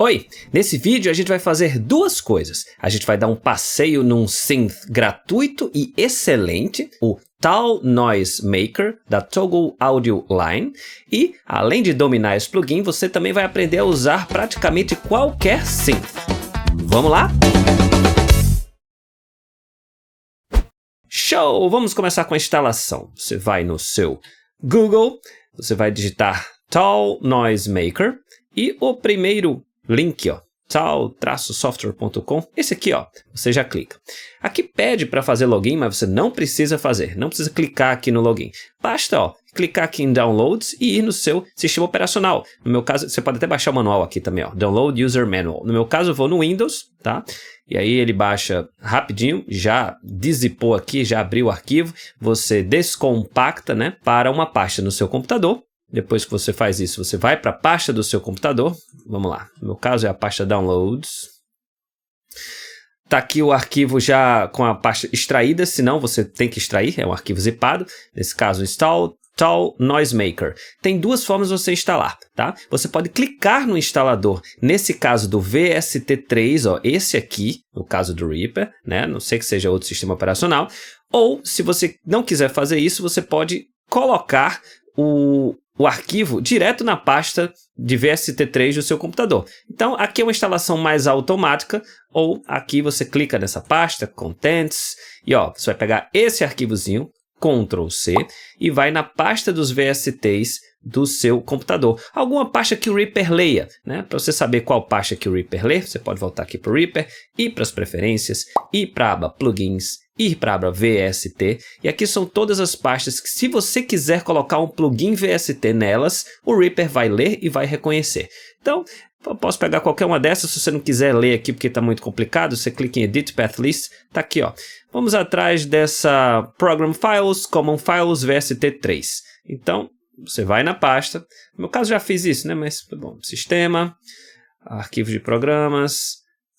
Oi! Nesse vídeo a gente vai fazer duas coisas. A gente vai dar um passeio num synth gratuito e excelente, o Tall Noise Maker, da Toggle Audio Line. E, além de dominar esse plugin, você também vai aprender a usar praticamente qualquer synth. Vamos lá? Show! Vamos começar com a instalação. Você vai no seu Google, você vai digitar Tall Noise Maker e o primeiro link, ó, tal-software.com, esse aqui, ó, você já clica. Aqui pede para fazer login, mas você não precisa fazer, não precisa clicar aqui no login. Basta, ó, clicar aqui em Downloads e ir no seu sistema operacional. No meu caso, você pode até baixar o manual aqui também, ó, Download User Manual. No meu caso, eu vou no Windows, tá? E aí ele baixa rapidinho, já deszipou aqui, já abriu o arquivo, você descompacta, né, para uma pasta no seu computador. Depois que você faz isso, você vai para a pasta do seu computador. Vamos lá. No meu caso é a pasta Downloads. Está aqui o arquivo já com a pasta extraída, senão você tem que extrair, é um arquivo zipado. Nesse caso, Install Tall Noise Maker. Tem duas formas de você instalar, tá? Você pode clicar no instalador, nesse caso do VST3, ó, esse aqui, no caso do Reaper, né? Não sei que seja outro sistema operacional. Ou, se você não quiser fazer isso, você pode colocar o arquivo direto na pasta de VST3 do seu computador. Então, aqui é uma instalação mais automática, ou aqui você clica nessa pasta, Contents, e ó, você vai pegar esse arquivozinho, Ctrl+C, e vai na pasta dos VSTs do seu computador. Alguma pasta que o Reaper leia, né? Para você saber qual pasta que o Reaper lê, você pode voltar aqui para o Reaper, ir para as preferências, ir para a aba Plugins, ir para a aba VST, e aqui são todas as pastas que, se você quiser colocar um plugin VST nelas, o Reaper vai ler e vai reconhecer. Então, eu posso pegar qualquer uma dessas, se você não quiser ler aqui porque está muito complicado, você clica em Edit Path List, está aqui, ó. Vamos atrás dessa Program Files, Common Files, VST3. Então, você vai na pasta, no meu caso já fiz isso, né? Mas, bom, Sistema, Arquivo de Programas,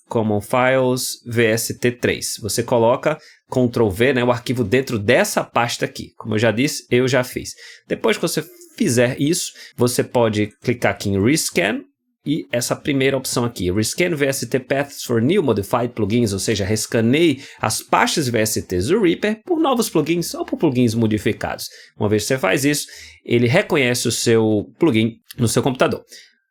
Common Files, VST3. Você coloca Ctrl+V, né, o arquivo dentro dessa pasta aqui. Como eu já disse, eu já fiz. Depois que você fizer isso, você pode clicar aqui em Rescan e essa primeira opção aqui, Rescan VST Paths for New Modified Plugins, ou seja, rescaneie as pastas VSTs do Reaper por novos plugins ou por plugins modificados. Uma vez que você faz isso, ele reconhece o seu plugin no seu computador.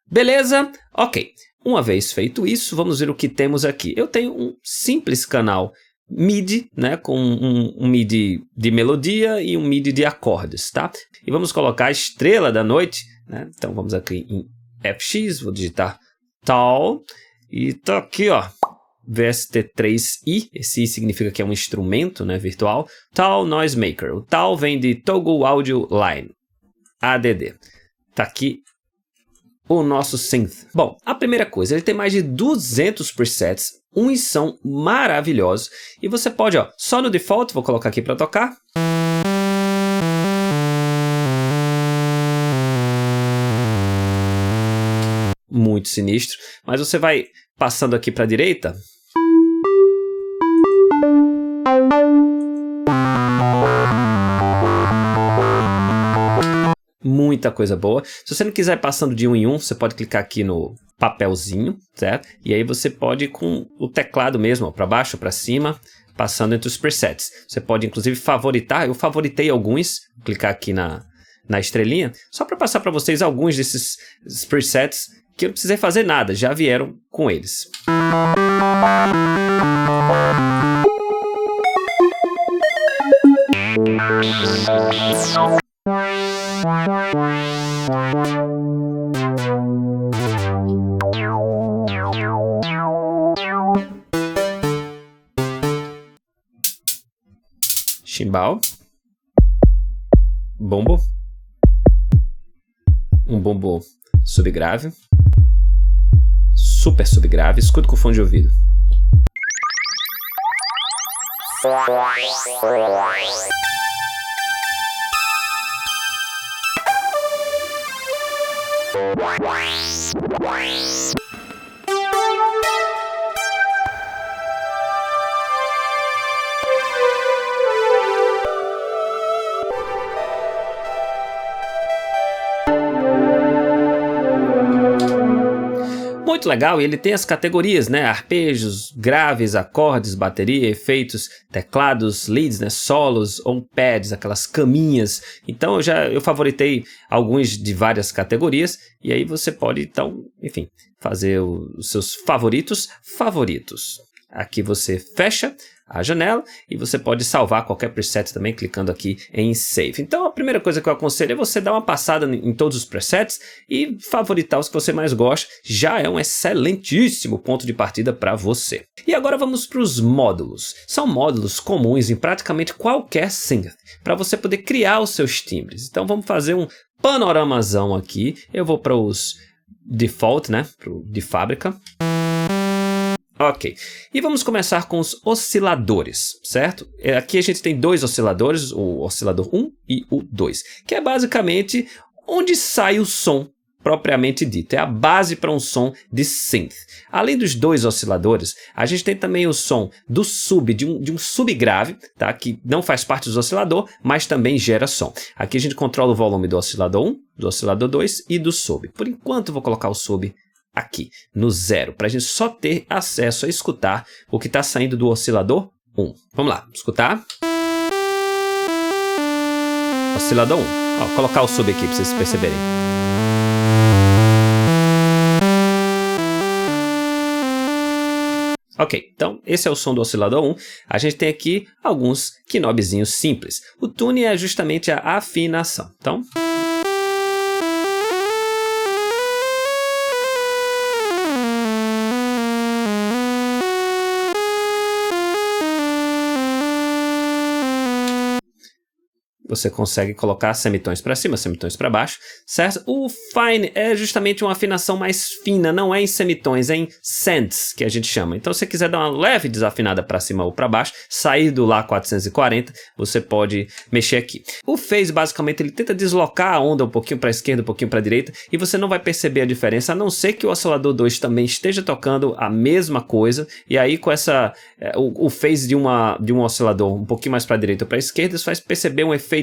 Beleza? Ok. Uma vez feito isso, vamos ver o que temos aqui. Eu tenho um simples canal MIDI, né, com um MIDI de melodia e um MIDI de acordes, tá? E vamos colocar a estrela da noite, né? Então vamos aqui em FX, vou digitar Tall, e tá aqui, ó, VST3i, esse I significa que é um instrumento, né, virtual, Tall Noise Maker. O Tall vem de Toggle Audio Line, ADD. Tá aqui o nosso synth. Bom, a primeira coisa, ele tem mais de 200 presets, uns são maravilhosos, e você pode, ó, só no default, vou colocar aqui para tocar. Muito sinistro, mas você vai passando aqui para a direita. Muita coisa boa. Se você não quiser ir passando de um em um, você pode clicar aqui no papelzinho, certo? E aí você pode ir com o teclado mesmo, para baixo ou para cima, passando entre os presets. Você pode inclusive favoritar, eu favoritei alguns, vou clicar aqui na estrelinha, só para passar para vocês alguns desses presets que eu não precisei fazer nada, já vieram com eles. Chimbal, bombo, um bombo subgrave, super subgrave, escuta com fone de ouvido. Muito legal e ele tem as categorias, né? Arpejos, graves, acordes, bateria, efeitos, teclados, leads, né? Solos, on-pads, aquelas caminhas. Então eu favoritei alguns de várias categorias e aí você pode, então, enfim, fazer os seus favoritos. Aqui você fecha a janela e você pode salvar qualquer preset também clicando aqui em Save. Então a primeira coisa que eu aconselho é você dar uma passada em todos os presets e favoritar os que você mais gosta. Já é um excelentíssimo ponto de partida para você. E agora vamos para os módulos. São módulos comuns em praticamente qualquer synth para você poder criar os seus timbres. Então vamos fazer um panoramazão aqui. Eu vou para os default, né? De fábrica. Ok, e vamos começar com os osciladores, certo? Aqui a gente tem dois osciladores, o oscilador 1 e o 2, que é basicamente onde sai o som propriamente dito, é a base para um som de synth. Além dos dois osciladores, a gente tem também o som do sub, de um subgrave, tá? Que não faz parte do oscilador, mas também gera som. Aqui a gente controla o volume do oscilador 1, do oscilador 2 e do sub. Por enquanto eu vou colocar o sub aqui no 0, para a gente só ter acesso a escutar o que está saindo do oscilador 1. Vamos lá, escutar. Oscilador 1. Ó, colocar o sub aqui para vocês perceberem. Ok, então esse é o som do oscilador 1. A gente tem aqui alguns knobzinhos simples. O tune é justamente a afinação. Então... você consegue colocar semitons para cima, semitons para baixo, certo? O fine é justamente uma afinação mais fina, não é em semitons, é em cents, que a gente chama. Então, se você quiser dar uma leve desafinada para cima ou para baixo, sair do Lá 440, você pode mexer aqui. O phase, basicamente, ele tenta deslocar a onda um pouquinho para a esquerda, um pouquinho para a direita, e você não vai perceber a diferença, a não ser que o oscilador 2 também esteja tocando a mesma coisa, e aí com essa o phase de um oscilador um pouquinho mais para a direita ou para a esquerda, isso faz perceber um efeito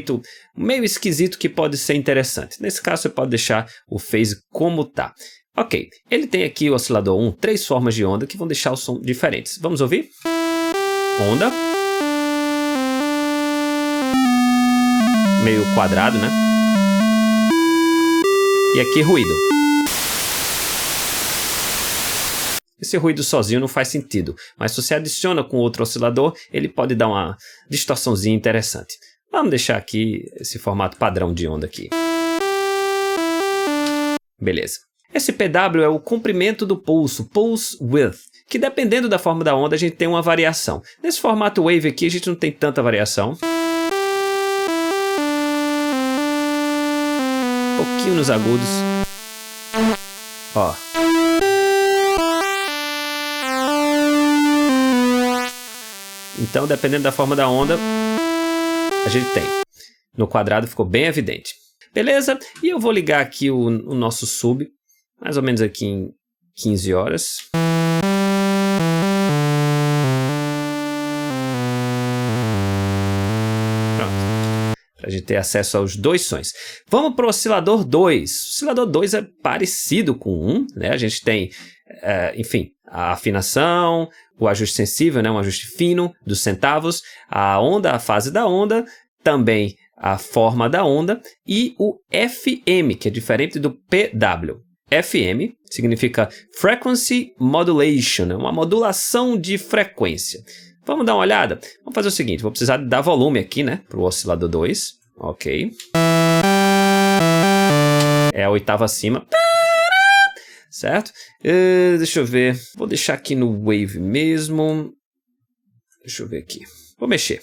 meio esquisito que pode ser interessante. Nesse caso, você pode deixar o phase como está. Ok, ele tem aqui o oscilador 1, 3 formas de onda que vão deixar o som diferentes. Vamos ouvir? Onda. Meio quadrado, né? E aqui ruído. Esse ruído sozinho não faz sentido, mas se você adiciona com outro oscilador, ele pode dar uma distorçãozinha interessante. Vamos deixar aqui esse formato padrão de onda aqui. Beleza. Esse PW é o comprimento do pulso, pulse width, que dependendo da forma da onda a gente tem uma variação. Nesse formato wave aqui a gente não tem tanta variação. Um pouquinho nos agudos. Ó. Então, dependendo da forma da onda, a gente tem. No quadrado ficou bem evidente. Beleza? E eu vou ligar aqui o nosso sub, mais ou menos aqui em 15 horas. Pronto. Para a gente ter acesso aos dois sons. Vamos para o oscilador 2. O oscilador 2 é parecido com o 1, né? A gente tem, enfim, a afinação, o ajuste sensível, né? Um ajuste fino dos centavos, a onda, a fase da onda, também a forma da onda e o FM, que é diferente do PW. FM significa Frequency Modulation, uma modulação de frequência. Vamos dar uma olhada? Vamos fazer o seguinte, vou precisar dar volume aqui, né, para o oscilador 2. Ok. É a oitava acima. Certo? Deixa eu ver. Vou deixar aqui no Wave mesmo. Deixa eu ver aqui. Vou mexer.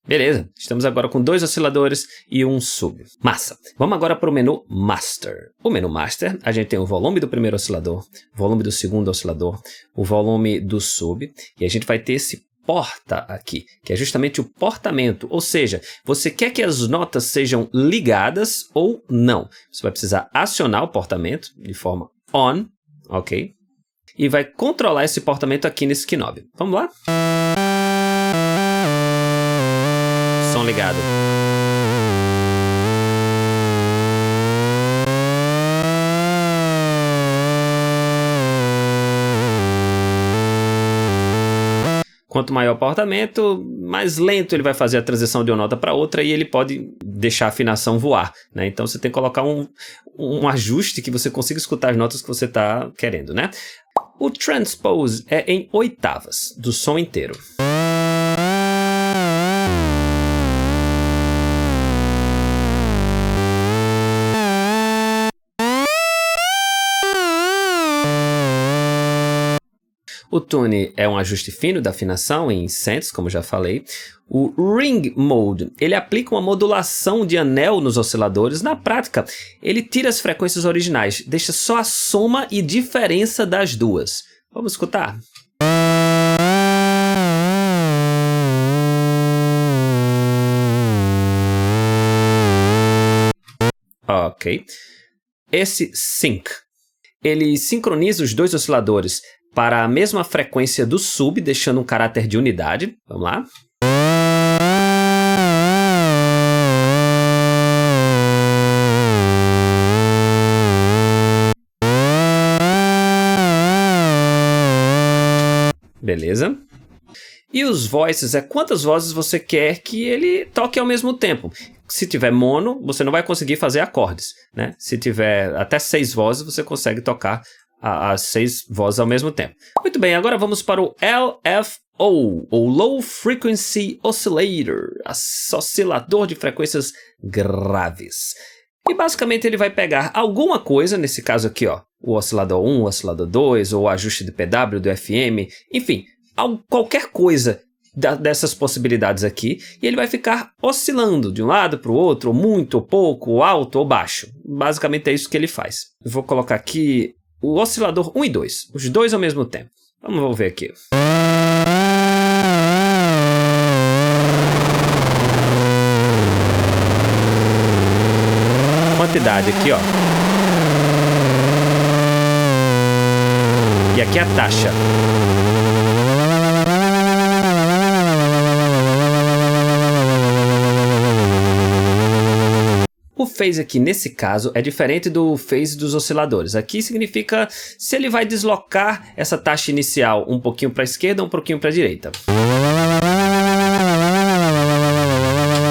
Beleza, estamos agora com 2 osciladores e um sub. Massa! Vamos agora para o menu Master. O menu Master, a gente tem o volume do primeiro oscilador, o volume do segundo oscilador, o volume do sub, e a gente vai ter esse porta aqui, que é justamente o portamento, ou seja, você quer que as notas sejam ligadas ou não. Você vai precisar acionar o portamento de forma on, ok? e vai controlar esse portamento aqui nesse knob. Vamos lá? Som ligado. Quanto maior o portamento, mais lento ele vai fazer a transição de uma nota para outra e ele pode deixar a afinação voar, né? Então você tem que colocar um ajuste que você consiga escutar as notas que você está querendo, né? O transpose é em oitavas do som inteiro. O tune é um ajuste fino da afinação em cents, como já falei. O ring mode, ele aplica uma modulação de anel nos osciladores. Na prática, ele tira as frequências originais, deixa só a soma e diferença das duas. Vamos escutar? Ok. Esse sync, ele sincroniza os dois osciladores para a mesma frequência do sub, deixando um caráter de unidade. Vamos lá. Beleza. E os voices é quantas vozes você quer que ele toque ao mesmo tempo. Se tiver mono, você não vai conseguir fazer acordes, né? Se tiver até 6 vozes, você consegue tocar as 6 vozes ao mesmo tempo. Muito bem, agora vamos para o LFO, ou Low Frequency Oscillator, oscilador de frequências graves. E basicamente ele vai pegar alguma coisa, nesse caso aqui, ó, o oscilador 1, o oscilador 2, ou o ajuste do PW, do FM, enfim, qualquer coisa dessas possibilidades aqui, e ele vai ficar oscilando de um lado para o outro, ou muito, ou pouco, ou alto, ou baixo. Basicamente é isso que ele faz. Eu vou colocar aqui o oscilador 1 e 2, os dois ao mesmo tempo. Vamos ver aqui. Quantidade aqui, ó. E aqui a taxa. O phase aqui, nesse caso, é diferente do phase dos osciladores. Aqui significa se ele vai deslocar essa taxa inicial um pouquinho para a esquerda ou um pouquinho para a direita.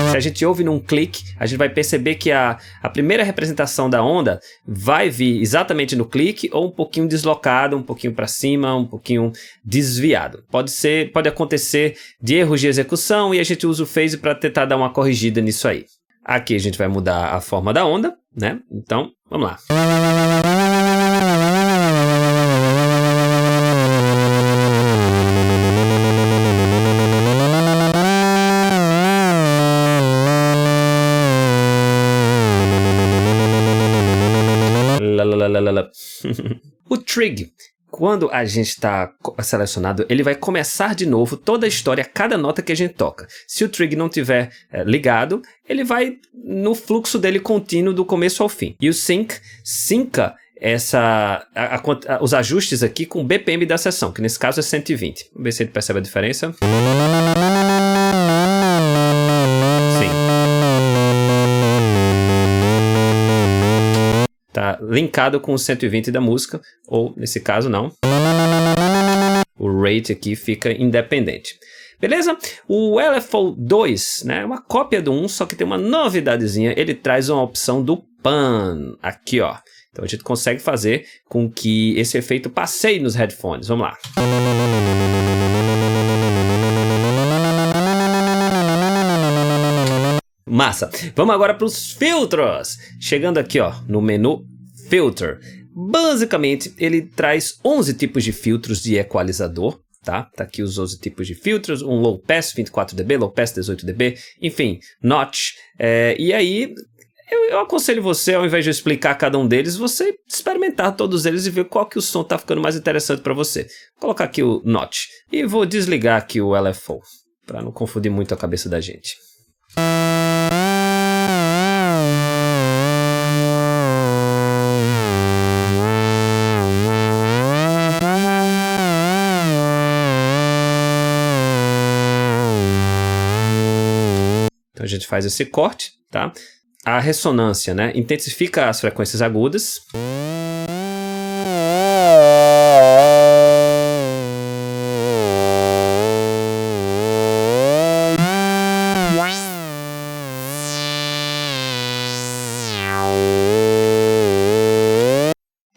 Se a gente ouve num clique, a gente vai perceber que a primeira representação da onda vai vir exatamente no clique ou um pouquinho deslocado, um pouquinho para cima, um pouquinho desviado. Pode acontecer de erros de execução e a gente usa o phase para tentar dar uma corrigida nisso aí. Aqui a gente vai mudar a forma da onda, né? Então, vamos lá. O trig, quando a gente está selecionado, ele vai começar de novo toda a história, cada nota que a gente toca. Se o trig não tiver ligado, ele vai no fluxo dele contínuo do começo ao fim. E o sync synca os ajustes aqui com o BPM da sessão, que nesse caso é 120. Vamos ver se ele percebe a diferença. Sim. Tá linkado com o 120 da música, ou nesse caso não. O rate aqui fica independente. Beleza? O LFO 2, né, é uma cópia do 1, só que tem uma novidadezinha. Ele traz uma opção do pan aqui, ó. Então a gente consegue fazer com que esse efeito passeie nos headphones. Vamos lá. Massa! Vamos agora para os filtros. Chegando aqui, ó, no menu Filter. Basicamente, ele traz 11 tipos de filtros de equalizador. Tá aqui os 11 tipos de filtros. Um low pass, 24 dB, low pass, 18 dB. Enfim, notch. E aí, eu aconselho você, ao invés de eu explicar cada um deles, você experimentar todos eles e ver qual que o som está ficando mais interessante para você. Vou colocar aqui o notch. E vou desligar aqui o LFO, para não confundir muito a cabeça da gente. a gente faz esse corte, tá? A ressonância, né? Intensifica as frequências agudas.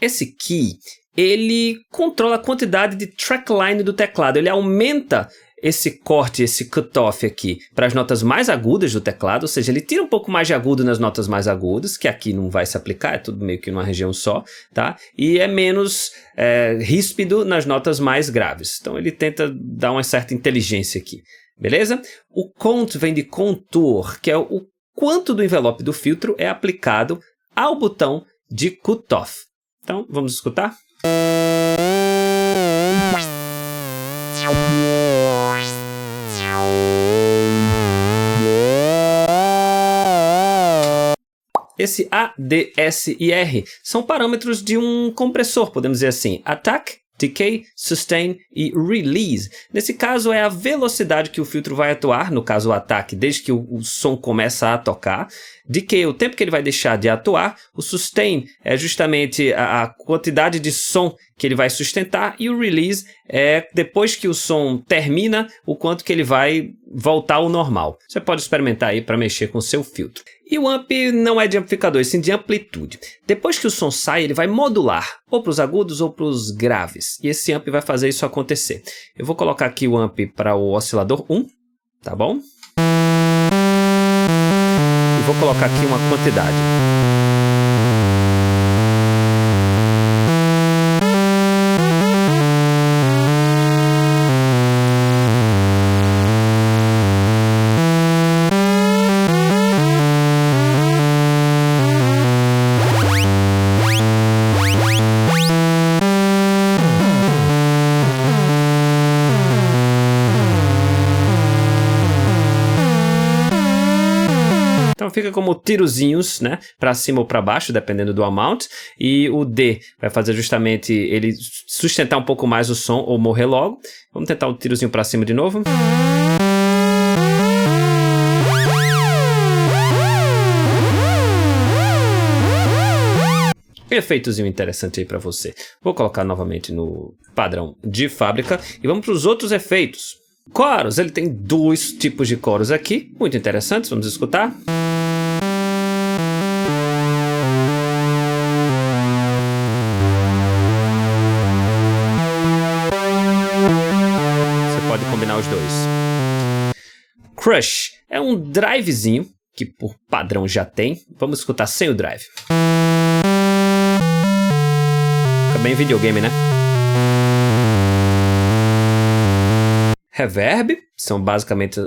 Esse key, ele controla a quantidade de trackline do teclado. Ele aumenta esse corte, esse cutoff aqui para as notas mais agudas do teclado, ou seja, ele tira um pouco mais de agudo nas notas mais agudas, que aqui não vai se aplicar, é tudo meio que numa região só, tá? E é menos ríspido nas notas mais graves. Então ele tenta dar uma certa inteligência aqui, beleza? O cont vem de contour, que é o quanto do envelope do filtro é aplicado ao botão de cutoff. Então, vamos escutar? Esse A, D, S e R são parâmetros de um compressor, podemos dizer assim. Attack, Decay, Sustain e Release. Nesse caso é a velocidade que o filtro vai atuar, no caso o ataque, desde que o som começa a tocar. Decay, o tempo que ele vai deixar de atuar. O Sustain é justamente a quantidade de som que ele vai sustentar. E o Release é depois que o som termina, o quanto que ele vai voltar ao normal. Você pode experimentar aí para mexer com o seu filtro. E o amp não é de amplificador, sim de amplitude. Depois que o som sai, ele vai modular, ou para os agudos ou para os graves. E esse amp vai fazer isso acontecer. Eu vou colocar aqui o amp para o oscilador 1, tá bom? E vou colocar aqui uma quantidade. Então fica como tirozinhos, né, para cima ou para baixo, dependendo do amount. E o D vai fazer justamente ele sustentar um pouco mais o som ou morrer logo. Vamos tentar um tirozinho para cima de novo. Efeitozinho interessante aí para você. Vou colocar novamente no padrão de fábrica e vamos para os outros efeitos. Coros, ele tem dois tipos de coros aqui, muito interessantes, vamos escutar. Você pode combinar os dois. Crush é um drivezinho, que por padrão já tem, vamos escutar sem o drive. Fica bem videogame, né? Reverb, são basicamente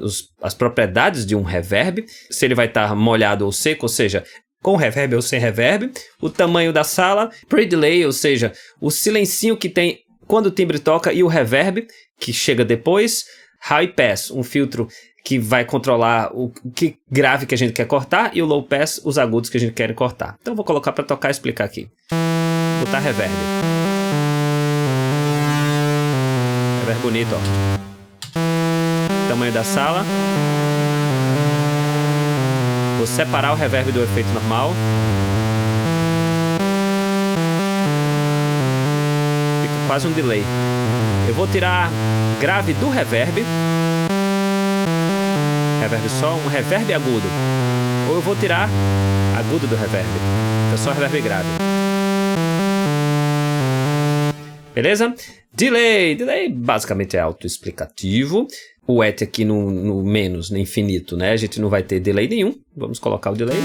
as propriedades de um reverb, se ele vai estar molhado ou seco, ou seja, com reverb ou sem reverb, o tamanho da sala, pre-delay, ou seja, o silencinho que tem quando o timbre toca e o reverb, que chega depois, high pass, um filtro que vai controlar o que grave que a gente quer cortar, e o low pass, os agudos que a gente quer cortar. Então vou colocar para tocar e explicar aqui. Vou botar reverb. Reverb bonito, ó. Tamanho da sala. Vou separar o reverb do efeito normal. Fica quase um delay. Eu vou tirar grave do reverb. Reverb só, um reverb agudo. Ou eu vou tirar agudo do reverb. Então só reverb grave. Beleza? Delay. Delay basicamente é autoexplicativo. O et aqui no menos, no infinito, né? A gente não vai ter delay nenhum. Vamos colocar o delay.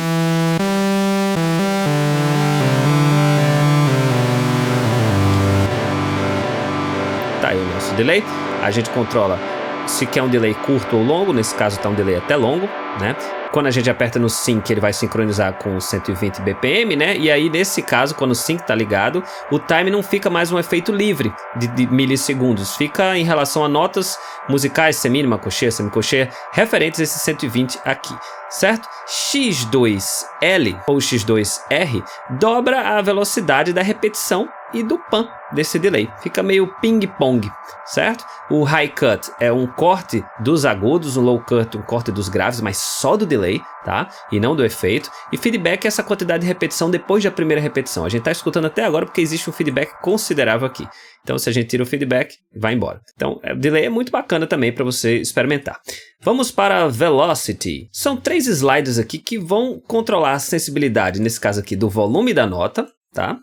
Tá aí o nosso delay. A gente controla se quer um delay curto ou longo. Nesse caso tá um delay até longo, né? Quando a gente aperta no sync, ele vai sincronizar com 120 BPM, né? E aí, nesse caso, quando o sync tá ligado, o time não fica mais um efeito livre de milissegundos. Fica em relação a notas musicais, semínima, cocheia, semicocheia, referentes a esse 120 aqui, certo? X2L ou X2R dobra a velocidade da repetição e do pan desse delay. Fica meio ping-pong, certo? O high cut é um corte dos agudos, o low cut um corte dos graves, mais só do delay, tá? E não do efeito. E feedback é essa quantidade de repetição depois da primeira repetição. A gente tá escutando até agora porque existe um feedback considerável aqui. Então, se a gente tira o feedback, vai embora. Então, o delay é muito bacana também para você experimentar. Vamos para Velocity. São 3 sliders aqui que vão controlar a sensibilidade, nesse caso aqui, do volume da nota, tá?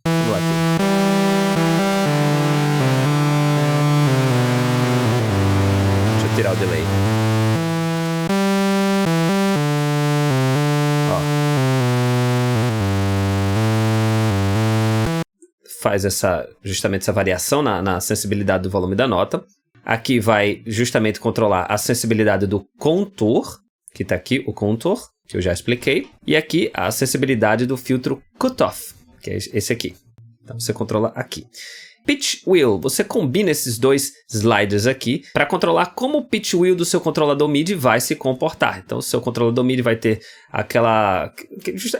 Vamos lá aqui. Deixa eu tirar o delay. Faz justamente essa variação na sensibilidade do volume da nota. Aqui vai justamente controlar a sensibilidade do contour, que está aqui o contour, que eu já expliquei. E aqui a sensibilidade do filtro cutoff, que é esse aqui. Então você controla aqui. Pitch Wheel, você combina esses 2 sliders aqui para controlar como o pitch wheel do seu controlador MIDI vai se comportar. Então o seu controlador MIDI vai ter aquela...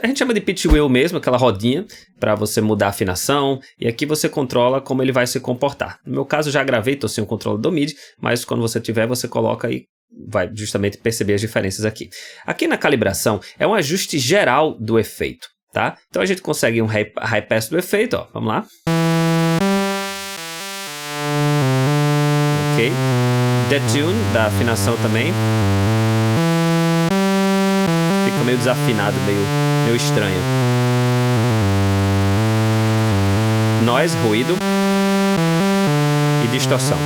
a gente chama de pitch wheel mesmo, aquela rodinha para você mudar a afinação. E aqui você controla como ele vai se comportar. No meu caso já gravei, estou sem o controlador MIDI, mas quando você tiver você coloca e vai justamente perceber as diferenças aqui. Aqui na calibração é um ajuste geral do efeito, tá? Então a gente consegue um high pass do efeito, ó. Vamos lá. Ok, detune da afinação também. Fica meio desafinado, meio estranho. Noise, ruído. E distorção.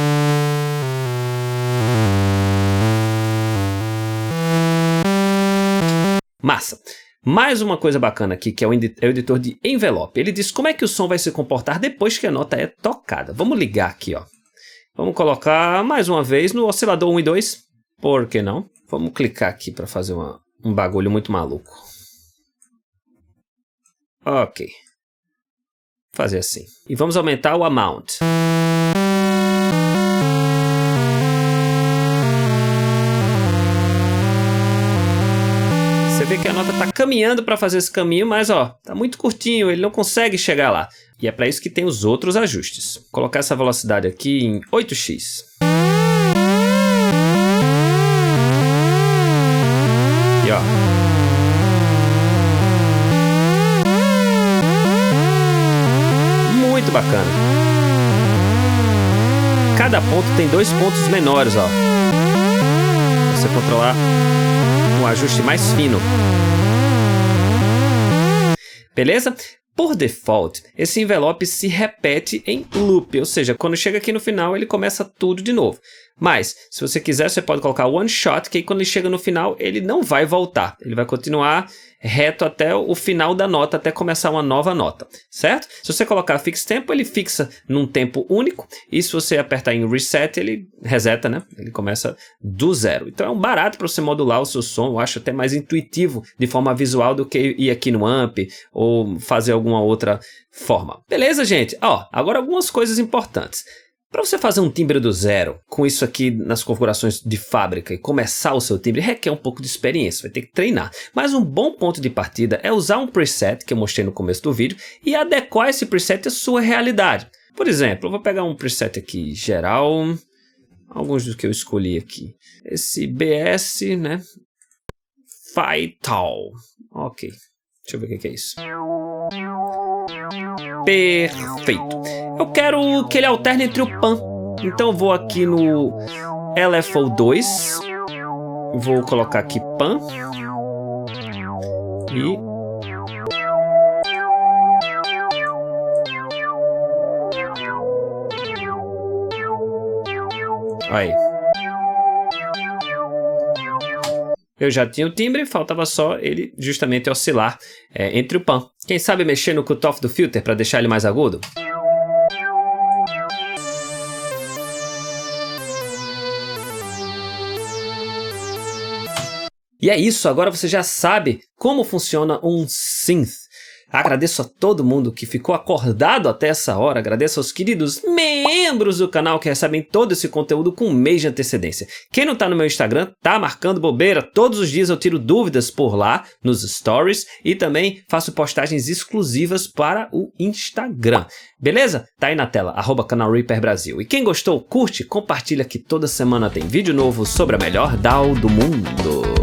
Massa! Mais uma coisa bacana aqui, que é o editor de envelope. Ele diz como é que o som vai se comportar depois que a nota é tocada. Vamos ligar aqui, ó. Vamos colocar mais uma vez no oscilador 1 e 2. Por que não? Vamos clicar aqui para fazer um bagulho muito maluco. Ok. Fazer assim. E vamos aumentar o amount. Você vê que a nota está caminhando para fazer esse caminho, mas ó, tá muito curtinho, ele não consegue chegar lá. E é para isso que tem os outros ajustes. Vou colocar essa velocidade aqui em 8x. E ó. Muito bacana. Cada ponto tem 2 pontos menores, ó. Pra você controlar um ajuste mais fino. Beleza? Por default, esse envelope se repete em loop, ou seja, quando chega aqui no final ele começa tudo de novo. Mas, se você quiser, você pode colocar one shot, que aí quando ele chega no final ele não vai voltar. Ele vai continuar reto até o final da nota, até começar uma nova nota, certo? Se você colocar fix tempo, ele fixa num tempo único, e se você apertar em reset, ele reseta, né? Ele começa do zero. Então é um barato para você modular o seu som, eu acho até mais intuitivo de forma visual do que ir aqui no amp ou fazer alguma outra forma. Beleza, gente? Ó, agora algumas coisas importantes. Para você fazer um timbre do zero, com isso aqui nas configurações de fábrica e começar o seu timbre, requer um pouco de experiência, vai ter que treinar. Mas um bom ponto de partida é usar um preset, que eu mostrei no começo do vídeo, e adequar esse preset à sua realidade. Por exemplo, eu vou pegar um preset aqui geral, alguns dos que eu escolhi aqui. Esse BS, né? Fatal. Ok, deixa eu ver o que é isso. Perfeito. Eu quero que ele alterne entre o pan. Então eu vou aqui no LFO2. Vou colocar aqui pan. E... aí. Eu já tinha o timbre, faltava só ele justamente oscilar entre o pan. Quem sabe mexer no cutoff do filter para deixar ele mais agudo? E é isso, agora você já sabe como funciona um synth. Agradeço a todo mundo que ficou acordado até essa hora, agradeço aos queridos membros do canal que recebem todo esse conteúdo com um mês de antecedência. Quem não tá no meu Instagram, tá marcando bobeira, todos os dias eu tiro dúvidas por lá, nos stories, e também faço postagens exclusivas para o Instagram. Beleza? Tá aí na tela, @Canal Reaper Brasil. E quem gostou, curte, compartilha que toda semana tem vídeo novo sobre a melhor DAW do mundo.